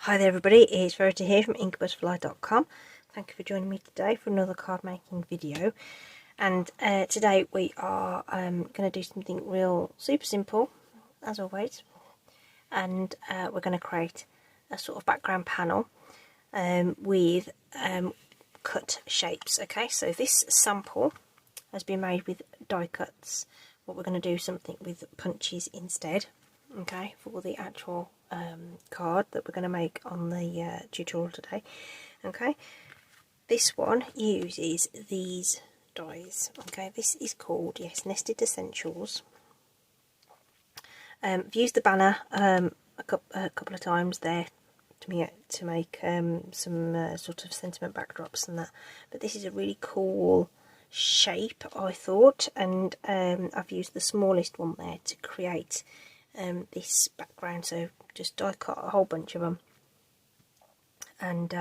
Hi there everybody, it's Verity here from inkybutterfly.com. Thank you for joining me today for another card making video. And today we are going to do something real super simple, as always. And we're going to create a sort of background panel with cut shapes. Okay, so this sample has been made with die cuts. What we're going to do something with punches instead. Okay, for the actual card that we're going to make on the tutorial today. Okay, this one uses these dies. Okay, this is called, yes, Nested Essentials. I've used the banner a couple of times there to make some sort of sentiment backdrops and that, but this is a really cool shape, I thought, and I've used the smallest one there to create this background. So just die cut a whole bunch of them and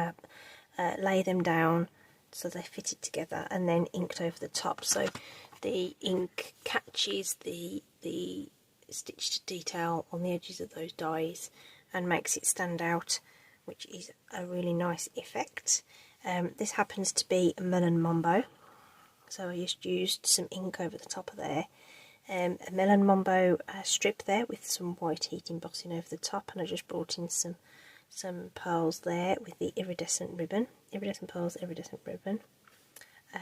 lay them down so they fit it together, and then inked over the top so the ink catches the stitched detail on the edges of those dies and makes it stand out, which is a really nice effect. This happens to be a melon mambo, so I just used some ink over the top of there. A melon mambo strip there with some white heat embossing over the top, and I just brought in some pearls there with the iridescent ribbon, iridescent pearls, iridescent ribbon,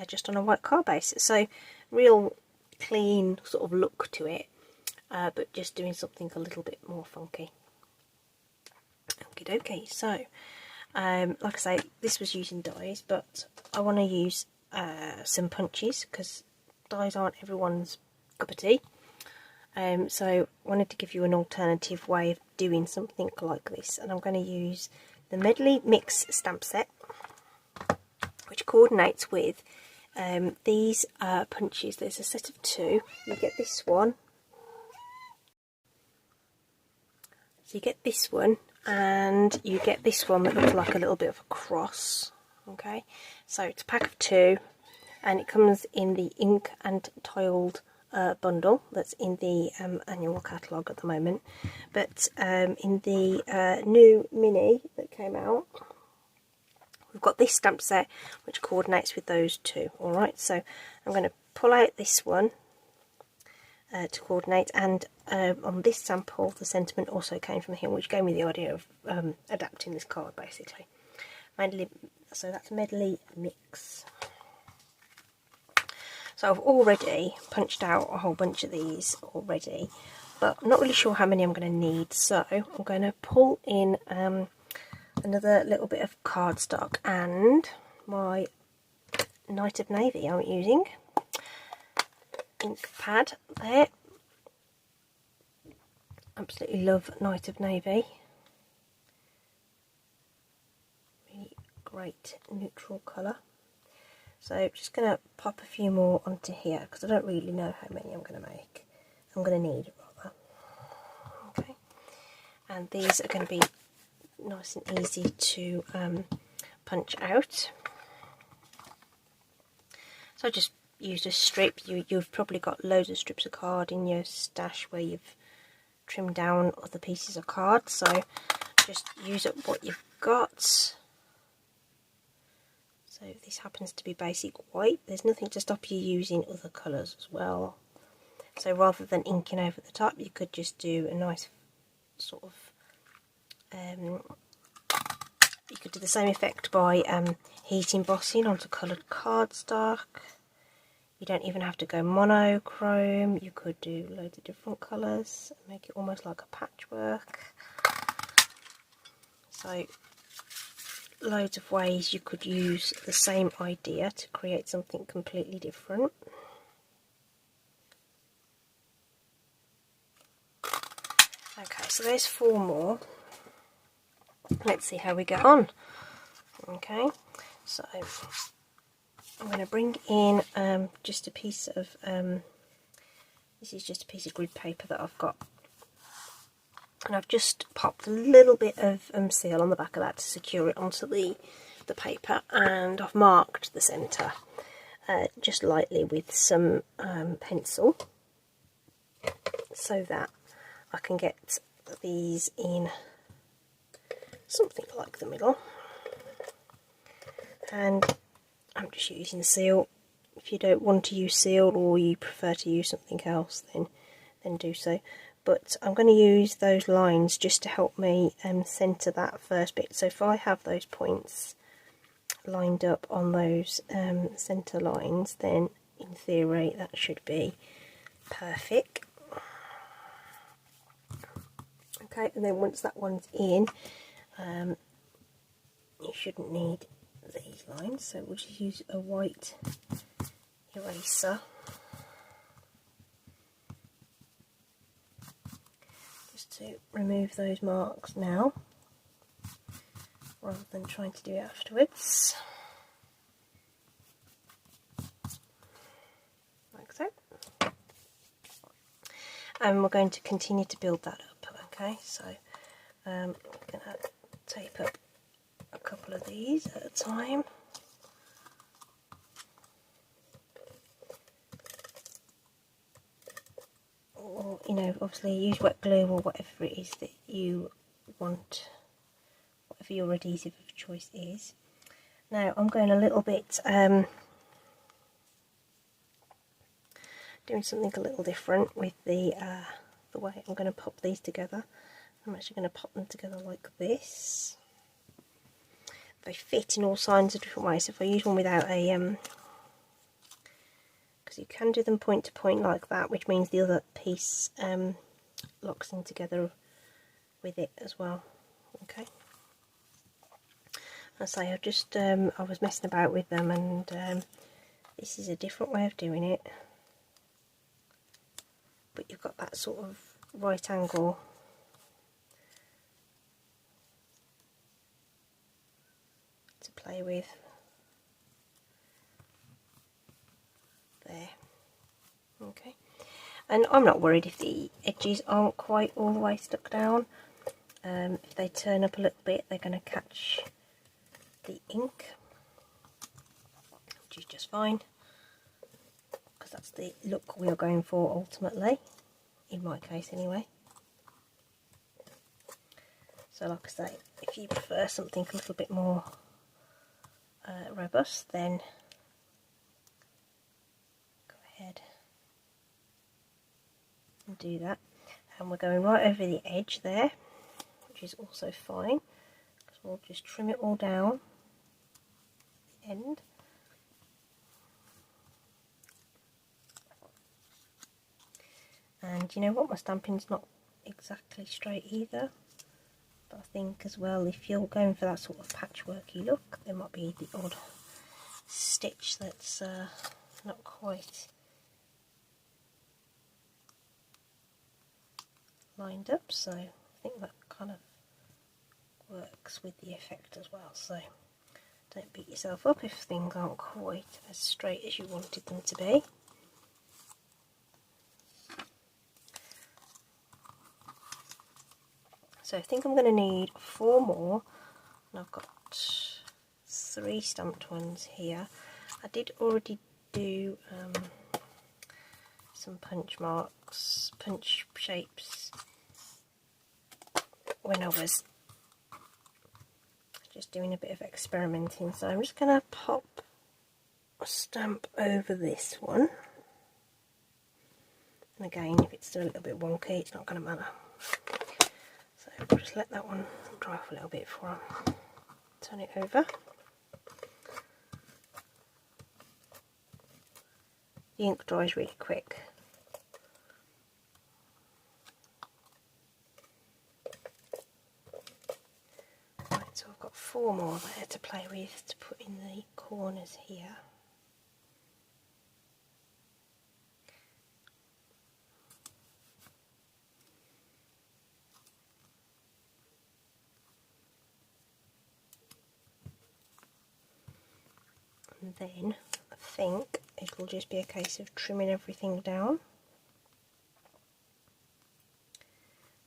just on a white card base. So real clean sort of look to it, but just doing something a little bit more funky. Okie dokie. So like I say, this was using dies, but I want to use some punches because dies aren't everyone's cup of tea. So I wanted to give you an alternative way of doing something like this, and I'm going to use the Medley Mix stamp set, which coordinates with these punches. There's a set of two. You get this one, so you get this one, and you get this one that looks like a little bit of a cross. Okay, so it's a pack of two, and it comes in the ink and tiled bundle that's in the annual catalogue at the moment, but in the new mini that came out, we've got this stamp set which coordinates with those two. Alright, so I'm going to pull out this one to coordinate, and on this sample the sentiment also came from here, which gave me the idea of adapting this card basically. So that's Medley Mix. So I've already punched out a whole bunch of these already, but I'm not really sure how many I'm going to need, so I'm going to pull in another little bit of cardstock and my Night of Navy I'm using. Ink pad there. Absolutely love Night of Navy. Really great neutral colour. So I'm just going to pop a few more onto here because I don't really know how many I'm going to make. I'm going to need, rather. Okay. And these are going to be nice and easy to punch out. So I just used a strip. You've probably got loads of strips of card in your stash where you've trimmed down other pieces of card. So just use up what you've got. So this happens to be basic white. There's nothing to stop you using other colours as well. So rather than inking over the top, you could just do a nice sort of, you could do the same effect by heat embossing onto coloured cardstock. You don't even have to go monochrome. You could do loads of different colours and make it almost like a patchwork. So loads of ways you could use the same idea to create something completely different. Okay, so there's 4 more. Let's see how we get on. Okay, so I'm going to bring in just a piece of, this is just a piece of grid paper that I've got. And I've just popped a little bit of seal on the back of that to secure it onto the paper, and I've marked the centre just lightly with some pencil so that I can get these in something like the middle. And I'm just using seal. If you don't want to use seal, or you prefer to use something else, then do so. But I'm going to use those lines just to help me centre that first bit. So if I have those points lined up on those centre lines, then in theory that should be perfect. Okay, and then once that one's in, you shouldn't need these lines, so we'll just use a white eraser just to remove those marks now, rather than trying to do it afterwards, like so. And we're going to continue to build that up. Okay, so I'm going to tape up a couple of these at a time. Or, you know, obviously use wet glue or whatever it is that you want, whatever your adhesive of choice is. Now I'm going a little bit, doing something a little different with the way I'm going to pop these together. I'm actually going to pop them together like this. They fit in all kinds of different ways. So if I use one without a, because you can do them point to point like that, which means the other piece locks in together with it as well. Okay. I say I've just I was messing about with them, and this is a different way of doing it. But you've got that sort of right angle to play with there. Okay, and I'm not worried if the edges aren't quite all the way stuck down. If they turn up a little bit, they're going to catch the ink, which is just fine, because that's the look we are going for ultimately, in my case anyway. So like I say, if you prefer something a little bit more robust, then go ahead and do that. And we're going right over the edge there, which is also fine, because we'll just trim it all down at the end. And you know what, my stamping's not exactly straight either, but I think as well, if you're going for that sort of patchworky look, there might be the odd stitch that's not quite lined up, so I think that kind of works with the effect as well. So don't beat yourself up if things aren't quite as straight as you wanted them to be. So I think I'm going to need 4 more, and I've got 3 stamped ones here. I did already do some punch marks, punch shapes, when I was just doing a bit of experimenting. So I'm just going to pop a stamp over this one. And again, if it's still a little bit wonky, it's not going to matter. So we'll just let that one dry off a little bit before I turn it over. The ink dries really quick. Right, so I've got 4 more there to play with to put in the corners here. And then I think it will just be a case of trimming everything down,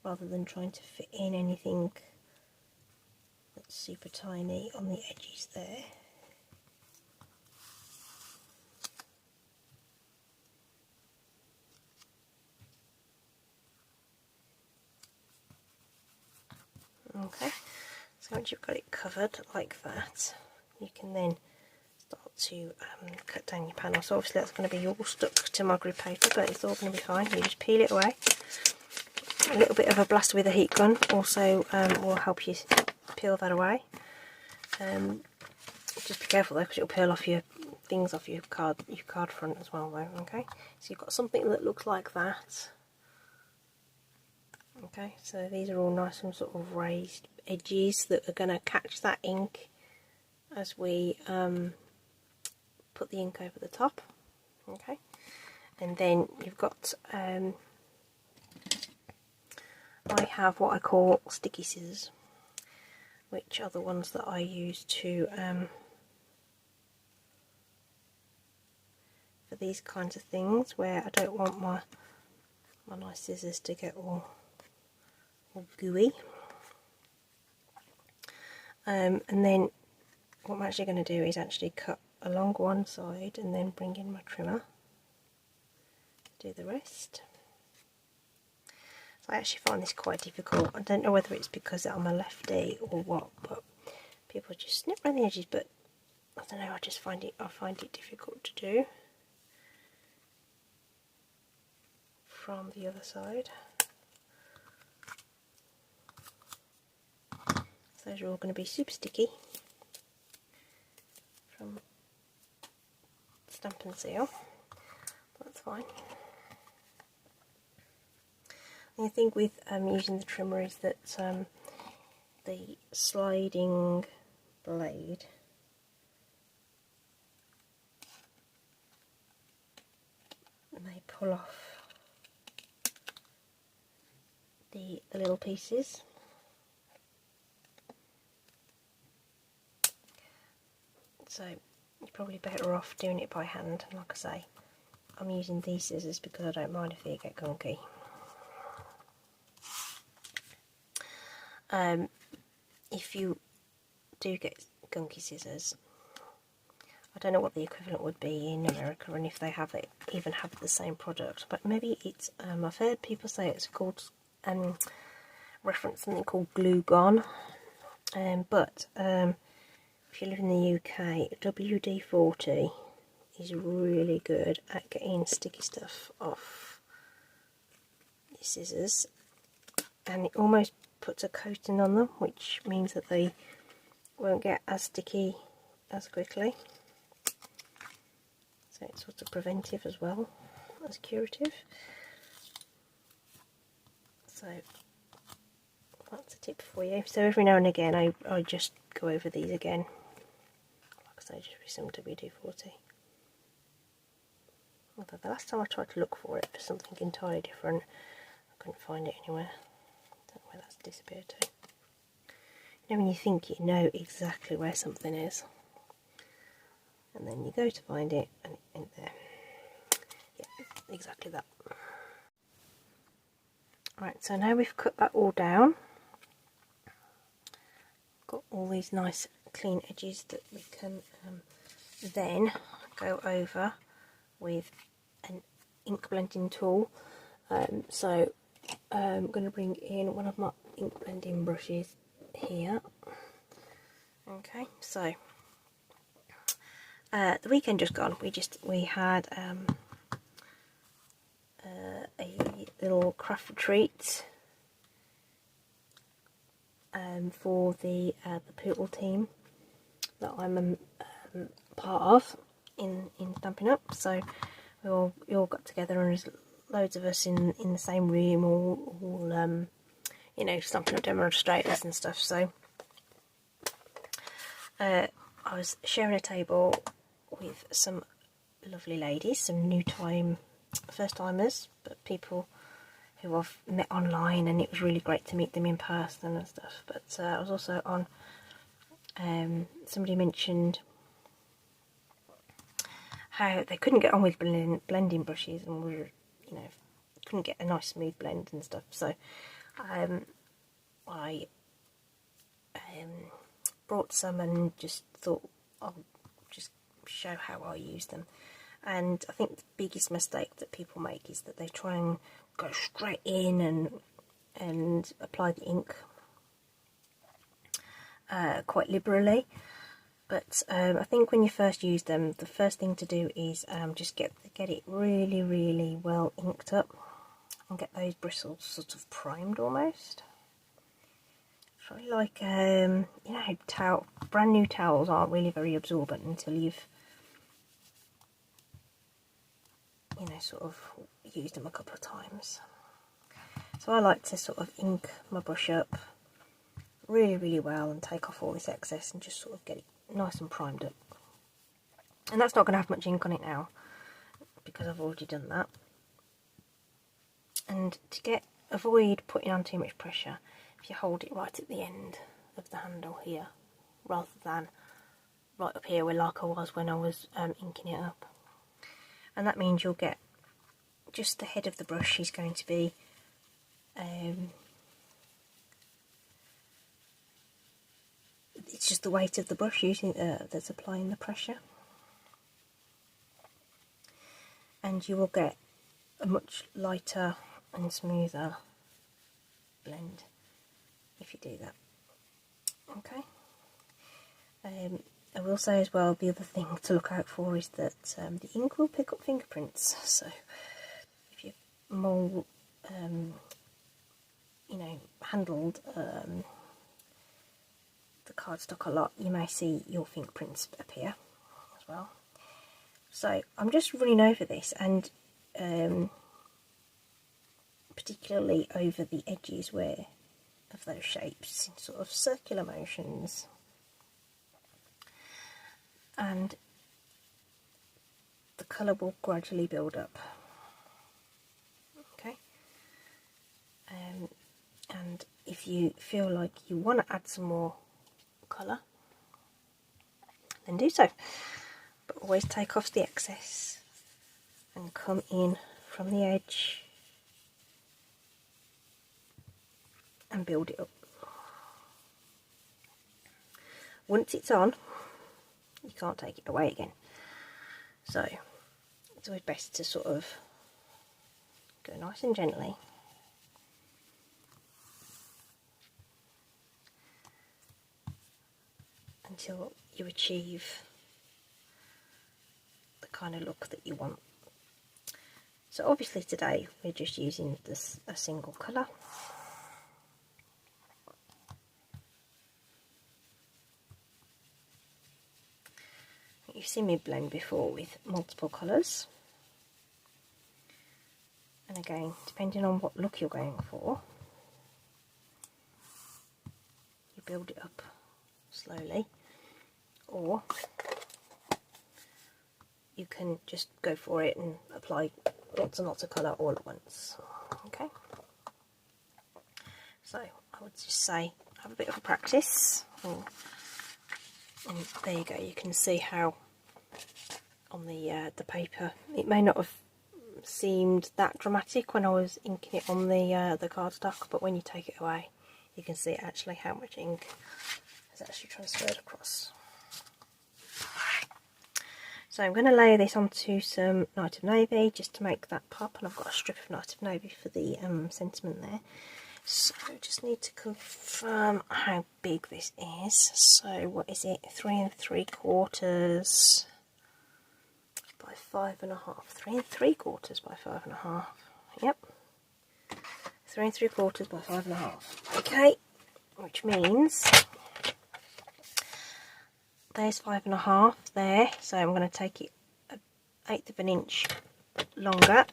rather than trying to fit in anything that's super tiny on the edges there. Okay, So once you've got it covered like that, you can then start to cut down your panel. So obviously that's going to be all stuck to my grid paper, but it's all going to be fine. You just peel it away. A little bit of a blast with a heat gun also will help you peel that away. Just be careful though, because it'll peel off your things off your card front as well though. Okay, so you've got something that looks like that. Okay, so these are all nice and sort of raised edges that are going to catch that ink as we put the ink over the top. Okay, and then you've got I have what I call sticky scissors, which are the ones that I use to for these kinds of things where I don't want my nice scissors to get all gooey. And then what I'm actually going to do is actually cut along one side and then bring in my trimmer to do the rest. So I actually find this quite difficult. I don't know whether it's because I'm a lefty or what, but people just snip around the edges, but I don't know, I find it difficult to do from the other side. So those are all going to be super sticky from Stamp and Seal. That's fine. The thing with using the trimmer is that the sliding blade may pull off the little pieces. So you're probably better off doing it by hand. Like I say, I'm using these scissors because I don't mind if they get gunky. If you do get gunky scissors, I don't know what the equivalent would be in America and if they have it, even have the same product, but maybe it's, I've heard people say it's called, reference something called Glue Gone, but if you live in the UK, WD-40 is really good at getting sticky stuff off your scissors, and it almost puts a coating on them, which means that they won't get as sticky as quickly. So it's sort of preventive as well as curative. So that's a tip for you. So every now and again I just go over these again. Like I say, just with some WD-40. Although the last time I tried to look for it for something entirely different, I couldn't find it anywhere. I don't know where that's disappeared to. You know when you think you know exactly where something is, and then you go to find it and it ain't there. Yeah, exactly that. Right, so now we've cut that all down, got all these nice clean edges that we can then go over with an ink blending tool. So I'm going to bring in one of my ink blending brushes here. Okay, so the weekend just gone, we had a little craft retreat for the Poodle team that I'm part of in Stampin' Up. So we all got together, and there's loads of us in the same room, all you know, Stampin' Up demonstrators and stuff. So I was sharing a table with some lovely ladies, some first timers, but people who I've met online, and it was really great to meet them in person and stuff. But I was also on, somebody mentioned how they couldn't get on with blending brushes, and were, you know, couldn't get a nice smooth blend and stuff. So I brought some and just thought I'll just show how I use them. And I think the biggest mistake that people make is that they try and go straight in and apply the ink, quite liberally. But I think when you first use them, the first thing to do is just get it really well inked up and get those bristles sort of primed almost. It's really like, you know, brand new towels aren't really very absorbent until you've, you know, sort of used them a couple of times. So I like to sort of ink my brush up really well and take off all this excess and just sort of get it nice and primed up. And that's not going to have much ink on it now because I've already done that. And to avoid putting on too much pressure, if you hold it right at the end of the handle here rather than right up here where like I was when I was inking it up. And that means you'll get just the head of the brush is going to be it's just the weight of the brush that's applying the pressure, and you will get a much lighter and smoother blend if you do that. Okay. I will say as well, the other thing to look out for is that the ink will pick up fingerprints. So if you mold, you know, handled the cardstock a lot, you may see your fingerprints appear as well. So I'm just running over this, and particularly over the edges of those shapes in sort of circular motions, and the colour will gradually build up. Okay. And if you feel like you want to add some more colour, then do so, but always take off the excess and come in from the edge and build it up. Once it's on, you can't take it away again, so it's always best to sort of go nice and gently until you achieve the kind of look that you want. So obviously today we're just using a single colour. You've seen me blend before with multiple colours, and again, depending on what look you're going for, you build it up slowly, or you can just go for it and apply lots and lots of colour all at once. Okay, so I would just say have a bit of a practice, and there you go. You can see how on the paper it may not have seemed that dramatic when I was inking it on the cardstock, but when you take it away, you can see actually how much ink has actually transferred across. So I'm going to layer this onto some Night of Navy just to make that pop, and I've got a strip of Night of Navy for the sentiment there. So I just need to confirm how big this is. So what is it? 3 3/4 by 5.5. 3 3/4 by 5.5. Yep. 3 3/4 by 5.5. Okay, which means there's 5.5 there. So I'm going to take it 1/8 of an inch longer.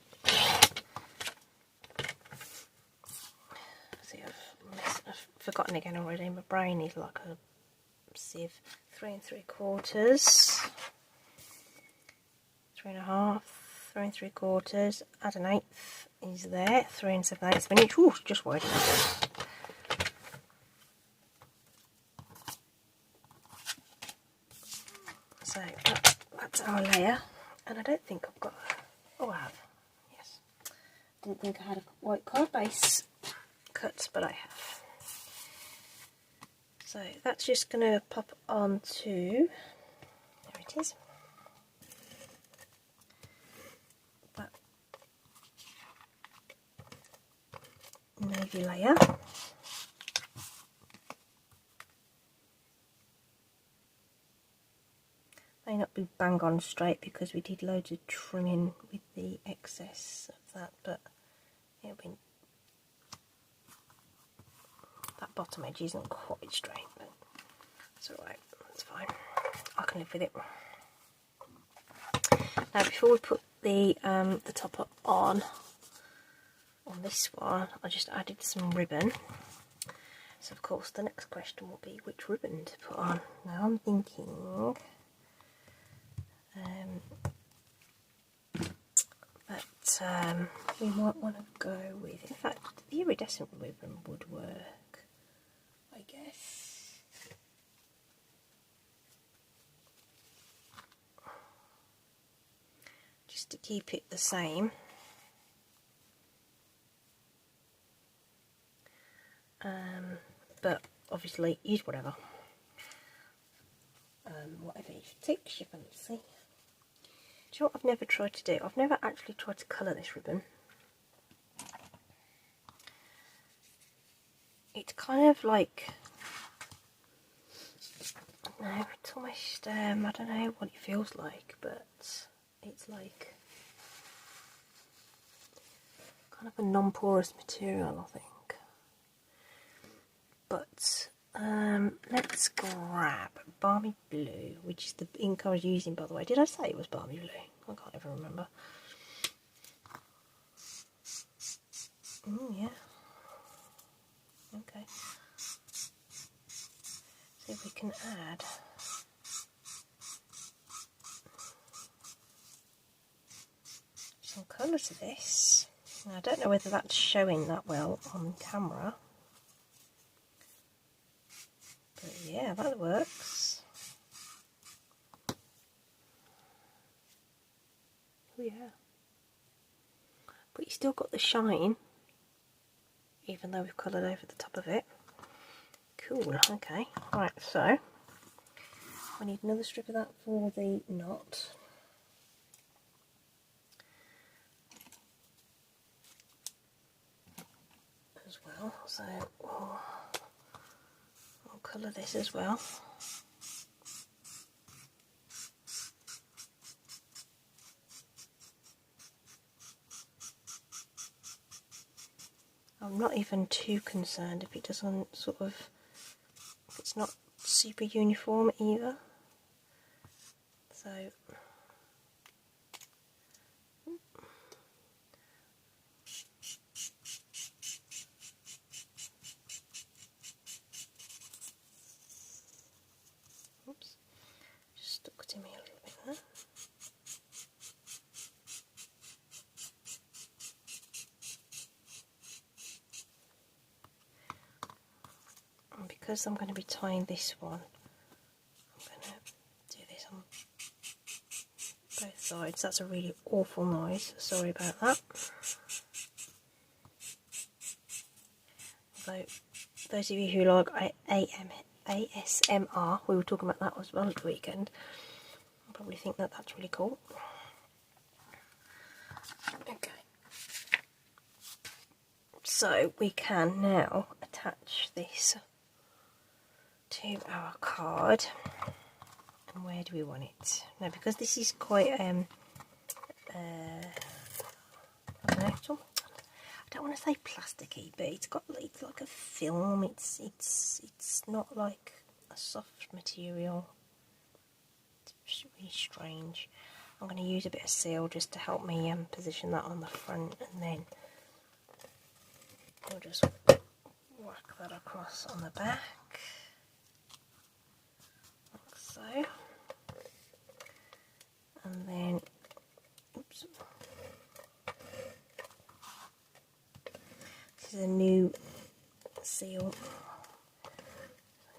See, I've forgotten again already. My brain is like a sieve. 3 3/4. 3.5, 3 3/4, add 1/8 is there, 3 7/8 of an inch. Ooh, just wide enough. So that's our layer, and I don't think I've got. Oh, I have. Yes. Didn't think I had a white card base cut, but I have. So that's just going to pop onto. There it is. Navy layer, be bang on straight because we did loads of trimming with the excess of that, but it'll be, that bottom edge isn't quite straight, but it's alright, that's fine, I can live with it. Now before we put the topper on this one, I just added some ribbon. So of course the next question will be which ribbon to put on. Now I'm thinking that we might want to go with, in fact the iridescent ribbon would work, I guess. Just to keep it the same. But obviously use whatever takes your fancy. Do you know what I've never tried to do? I've never actually tried to colour this ribbon. It's kind of like, I don't know, it's almost, I don't know what it feels like, but it's like kind of a non-porous material, I think. But let's grab Balmy Blue, which is the ink I was using, by the way. Did I say it was Balmy Blue? I can't ever remember. Oh yeah. Okay. See if we can add some colour to this. Now, I don't know whether that's showing that well on camera. But yeah, that works. Oh yeah. But you still got the shine, even though we've coloured over the top of it. Cool, okay. Right, so I need another strip of that for the knot. As well, so I'll colour this as well. I'm not even too concerned if it doesn't sort of, if it's not super uniform either. So oops, just stuck to me a little bit there. And because I'm going to be tying this one, I'm going to do this on both sides. That's a really awful noise, sorry about that. Although those of you who like ASMR, we were talking about that as well at the weekend, I probably think that that's really cool. Okay, so we can now attach this to our card. And where do we want it? Now, because this is quite I don't want to say plasticky, but it's like a film. It's not like a soft material. It's really strange. I'm going to use a bit of seal just to help me position that on the front, and then we'll just whack that across on the back, like so. And then, oops, this is a new seal.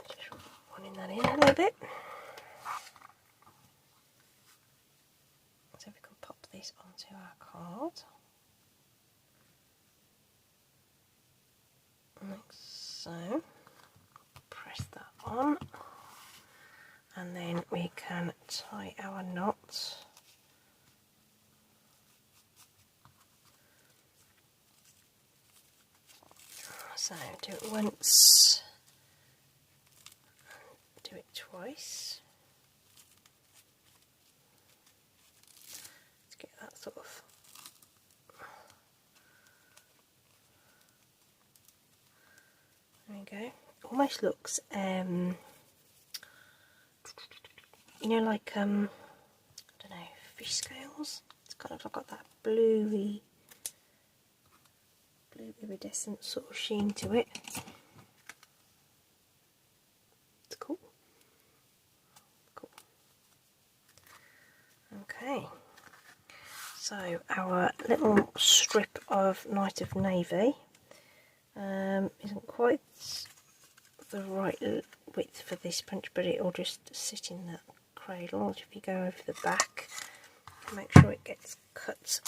Just running that in a little bit. So we can pop this onto our card. Like so. Press that on. And then we can tie our knot. So do it once, do it twice. sort of there we go. Almost looks you know, like I don't know, fish scales. It's kind of got that bluey iridescent sort of sheen to it. It's cool. Okay, so our little strip of Night of Navy isn't quite the right width for this punch, but it will just sit in that cradle. If you go over the back, make sure it gets cut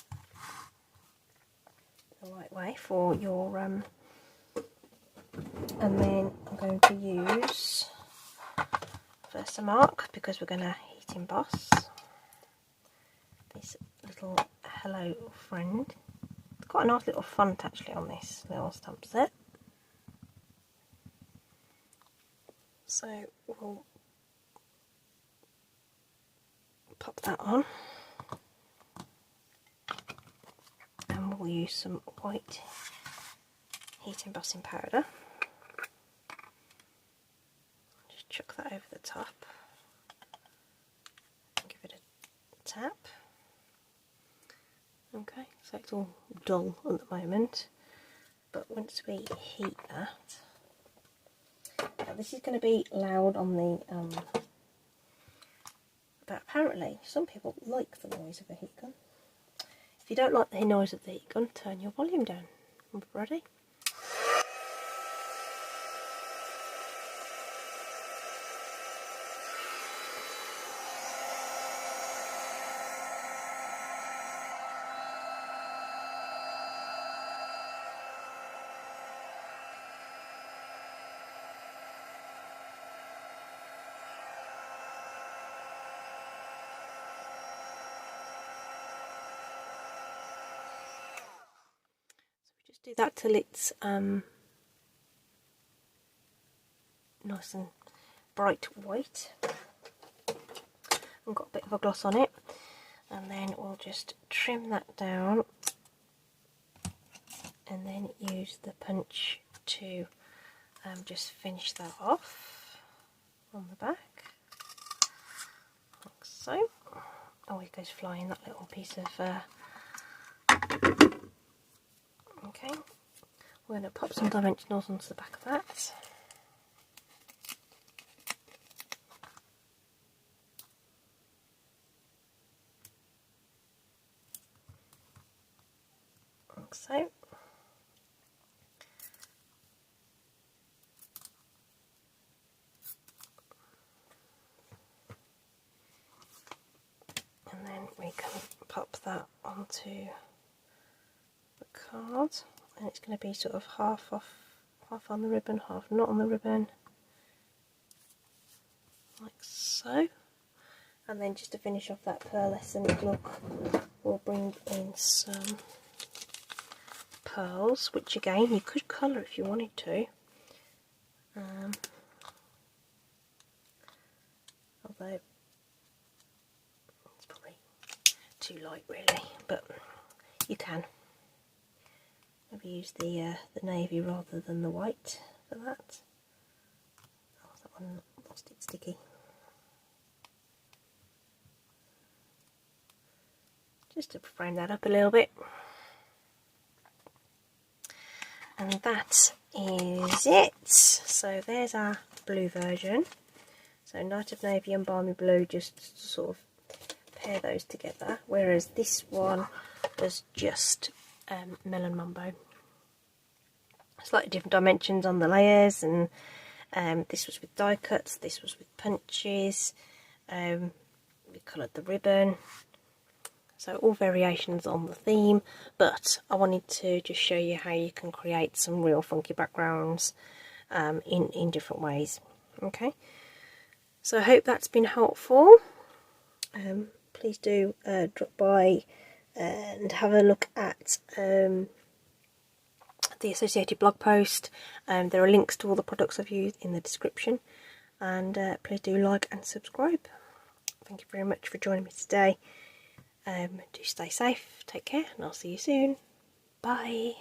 the right way for your and then I'm going to use first a mark, because we're going to heat emboss this little hello friend. It's quite a nice little font actually on this little stamp set. So we'll pop that on, and we'll use some white heat embossing powder. Just chuck that over the top and give it a tap. Okay, so it's all dull at the moment, but once we heat that, now this is going to be loud on the but apparently some people like the noise of a heat gun. If you don't like the noise of the heat gun, turn your volume down. Ready? Just do that till it's nice and bright white and got a bit of a gloss on it, and then we'll just trim that down and then use the punch to just finish that off on the back, like so. Oh, it goes flying, that little piece of okay, we're going to pop some dimensionals onto the back of that. Like so. And then we can pop that onto the card, and it's going to be sort of half on the ribbon, half not on the ribbon, like so. And then just to finish off that pearlescent look, we'll bring in some pearls, which again you could colour if you wanted to, although it's probably too light really, but you can. Maybe use the navy rather than the white for that. Oh, that one lost its sticky. Just to frame that up a little bit. And that is it. So there's our blue version. So Night of Navy and Balmy Blue, just to sort of pair those together, whereas this one was just Melon Mumbo. Slightly different dimensions on the layers, and this was with die cuts, this was with punches, we coloured the ribbon, so all variations on the theme, but I wanted to just show you how you can create some real funky backgrounds in different ways. Okay, so I hope that's been helpful. Please do drop by and have a look at the associated blog post. There are links to all the products I've used in the description, and please do like and subscribe. Thank you very much for joining me today, Do stay safe, take care, and I'll see you soon. Bye.